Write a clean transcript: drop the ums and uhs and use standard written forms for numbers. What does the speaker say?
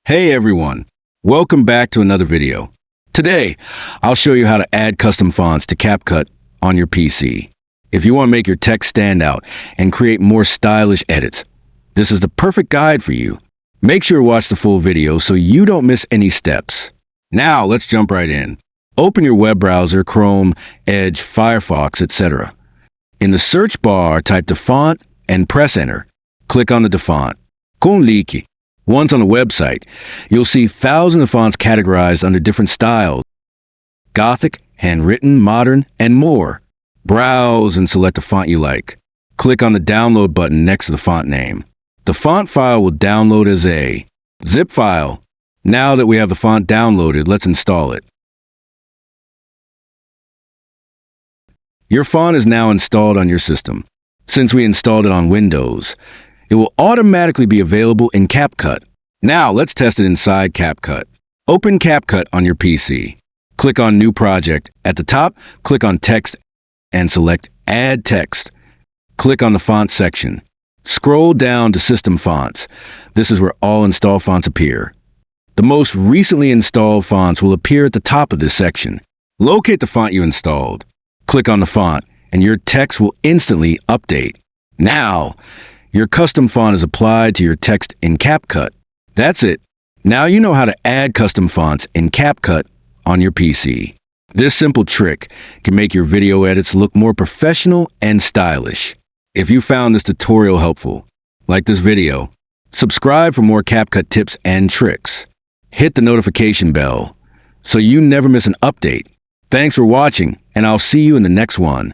Hey everyone, welcome back to another video. Today, I'll show you how to add custom fonts to CapCut on your PC. If you want to make your text stand out and create more stylish edits, this is the perfect guide for you. Make sure to watch the full video so you don't miss any steps. Now, let's jump right in. Open your web browser, Chrome, Edge, Firefox, etc. In the search bar, type the font and press enter. Click on the font. Kung liki. Once on the website, you'll see thousands of fonts categorized under different styles: Gothic, handwritten, modern, and more. Browse and select a font you like. Click on the download button next to the font name. The font file will download as a zip file. Now that we have the font downloaded, let's install it. Your font is now installed on your system. Since we installed it on Windows, it will automatically be available in CapCut. Now let's test it inside CapCut. Open CapCut on your PC. Click on New Project. At the top, click on Text and select Add Text. Click on the Font section. Scroll down to System Fonts. This is where all installed fonts appear. The most recently installed fonts will appear at the top of this section. Locate the font you installed. Click on the font, and your text will instantly update. Now, your custom font is applied to your text in CapCut. That's it. Now you know how to add custom fonts in CapCut on your PC. This simple trick can make your video edits look more professional and stylish. If you found this tutorial helpful, like this video, subscribe for more CapCut tips and tricks. Hit the notification bell so you never miss an update. Thanks for watching, and I'll see you in the next one.